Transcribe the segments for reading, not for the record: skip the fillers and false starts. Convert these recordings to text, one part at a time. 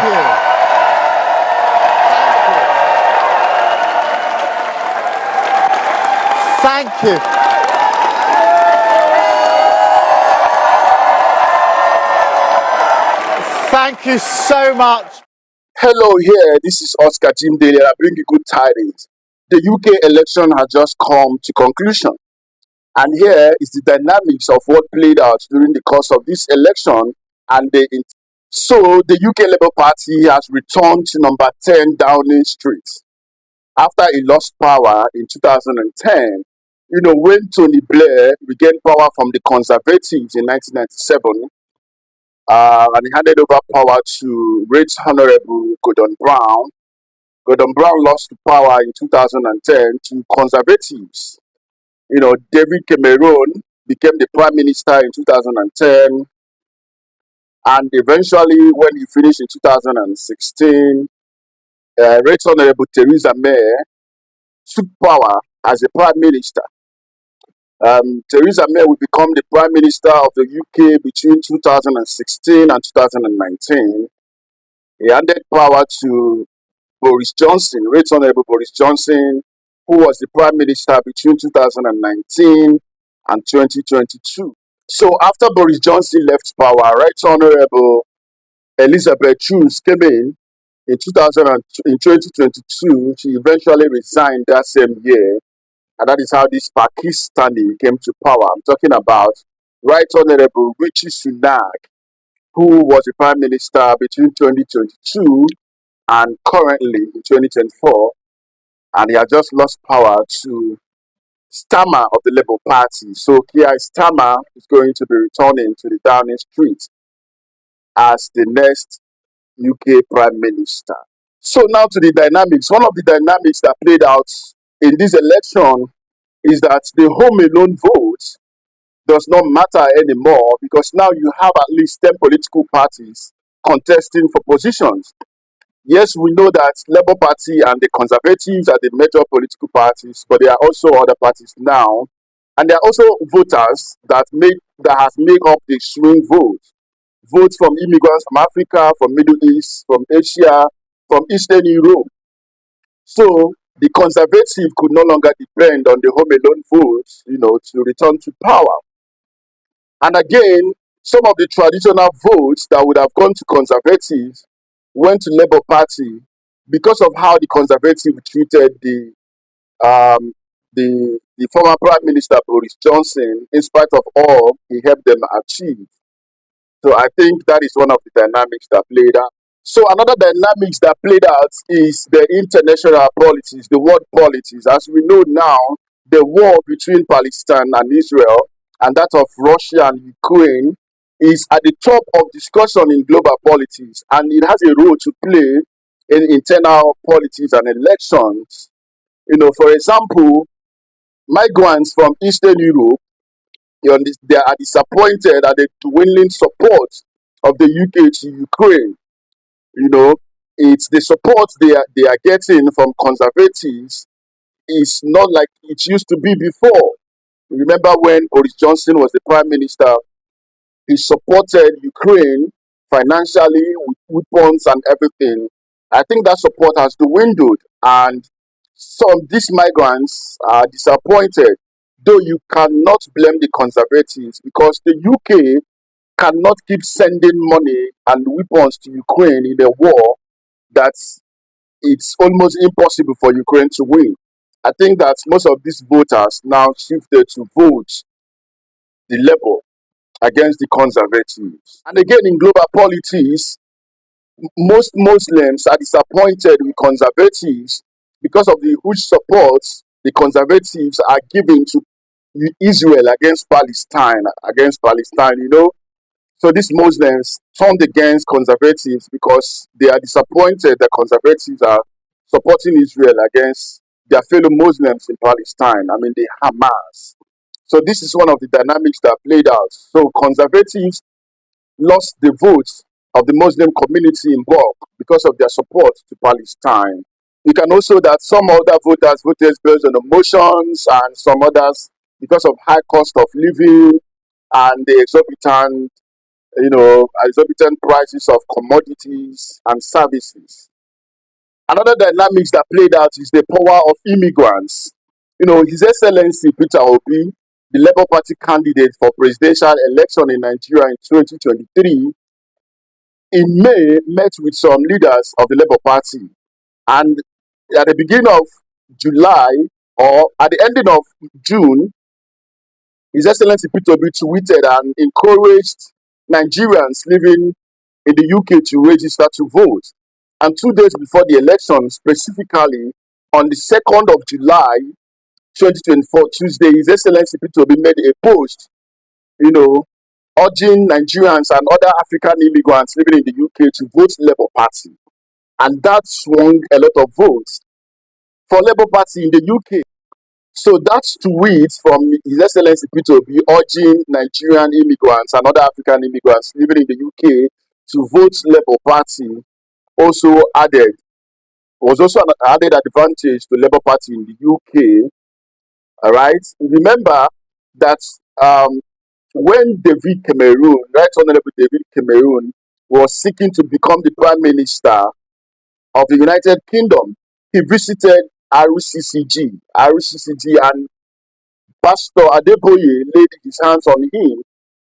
you. Thank you. Thank you so much. Hello here, this is Oscar Jim Daly and I bring you good tidings. The UK election has just come to conclusion, and here is the dynamics of what played out during the course of this election. So the UK Labour Party has returned to number 10 Downing Street after it lost power in 2010. When Tony Blair regained power from the Conservatives in 1997, and he handed over power to Right Honourable Gordon Brown. Gordon Brown lost power in 2010 to Conservatives. David Cameron became the Prime Minister in 2010, and eventually, when he finished in 2016, Right Honourable Theresa May took power as the Prime Minister. Theresa May will become the Prime Minister of the UK between 2016 and 2019. He handed power to Boris Johnson, Right Honourable Boris Johnson, who was the Prime Minister between 2019 and 2022. So after Boris Johnson left power, Right Honourable Elizabeth Truss came in 2022. She eventually resigned that same year, and that is how this Pakistani came to power. I'm talking about Right Honourable Rishi Sunak, who was the Prime Minister between 2022 and currently in 2024, and he has just lost power to Starmer of the Labour Party. So Keir Starmer is going to be returning to the Downing Street as the next UK Prime Minister. So now to the dynamics. One of the dynamics that played out in this election is that the home alone vote does not matter anymore, because now you have at least 10 political parties contesting for positions. Yes, we know that Labour Party and the Conservatives are the major political parties, but there are also other parties now, and there are also voters that has made up the swing votes from immigrants from Africa, from Middle East, from Asia, from Eastern Europe. So the Conservative could no longer depend on the home alone votes, to return to power. And again, some of the traditional votes that would have gone to Conservatives went to Labour Party because of how the Conservative treated the former Prime Minister Boris Johnson, in spite of all he helped them achieve. So I think that is one of the dynamics that played out. So another dynamics that played out is the international politics, the world politics. As we know now, the war between Palestine and Israel and that of Russia and Ukraine is at the top of discussion in global politics, and it has a role to play in internal politics and elections. For example, migrants from Eastern Europe, they are disappointed at the dwindling support of the UK to Ukraine. It's the support they are getting from Conservatives is not like it used to be before. Remember when Boris Johnson was the Prime Minister, he supported Ukraine financially with weapons and everything. I think that support has dwindled, and some of these migrants are disappointed. Though you cannot blame the Conservatives, because the UK cannot keep sending money and weapons to Ukraine in a war that it's almost impossible for Ukraine to win. I think that most of these voters now shifted to vote the Labour against the Conservatives. And again, in global politics, most Muslims are disappointed with Conservatives because of the huge support the Conservatives are giving to Israel against Palestine. So these Muslims turned against Conservatives because they are disappointed that Conservatives are supporting Israel against their fellow Muslims in Palestine. I mean, the Hamas. So this is one of the dynamics that played out. So Conservatives lost the votes of the Muslim community in bulk because of their support to Palestine. You can also that some other voters voted based on emotions, and some others because of high cost of living and the exorbitant exorbitant prices of commodities and services. Another dynamics that played out is the power of immigrants. His Excellency Peter Obi, the Labour Party candidate for presidential election in Nigeria in 2023, in May met with some leaders of the Labour Party. And at the beginning of July, or at the ending of June, His Excellency Peter Obi tweeted and encouraged Nigerians living in the UK to register to vote. And 2 days before the election, specifically on the 2nd of July 2024, Tuesday, His Excellency Peter Obi made a post, you know, urging Nigerians and other African immigrants living in the UK to vote Labour Party. And that swung a lot of votes for Labour Party in the UK. So that's tweet from His Excellency Peter Obi urging Nigerian immigrants and other African immigrants living in the UK to vote Labour Party also was also an added advantage to Labour Party in the UK. All right. Remember that when David Cameroon, Right Honorable David Cameroon, was seeking to become the Prime Minister of the United Kingdom, he visited RCCG, and Pastor Adeboye laid his hands on him.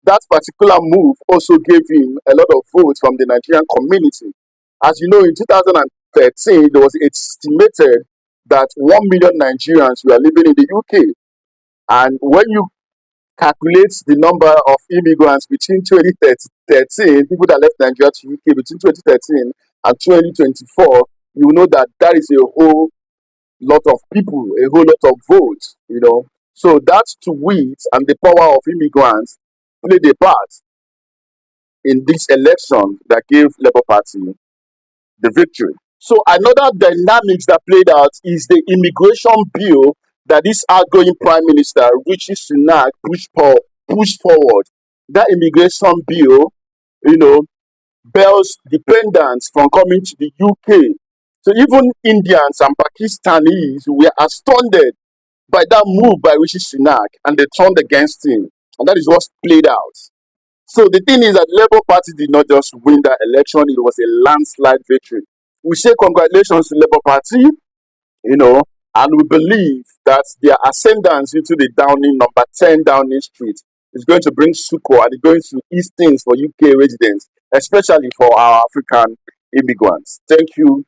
That particular move also gave him a lot of votes from the Nigerian community. As you know, in 2013, there was estimated that 1 million Nigerians were living in the UK. And when you calculate the number of immigrants between 2013, people that left Nigeria to UK between 2013 and 2024, you know that that is a whole lot of people, a whole lot of votes. So that tweet and the power of immigrants played a part in this election that gave Labour Party the victory. So another dynamics that played out is the immigration bill that this outgoing Prime Minister, Rishi Sunak, pushed forward. That immigration bill, you know, bars dependents from coming to the UK. So even Indians and Pakistanis were astounded by that move by Rishi Sunak, and they turned against him. And that is what played out. So the thing is that Labour Party did not just win that election, it was a landslide victory. We say congratulations to Labour Party, and we believe that their ascendance into the number 10 Downing Street is going to bring succor and it's going to ease things for UK residents, especially for our African immigrants. Thank you,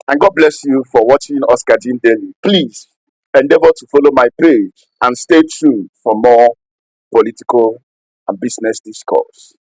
and God bless you for watching Oscar Dean Daily. Please endeavor to follow my page and stay tuned for more political and business discourse.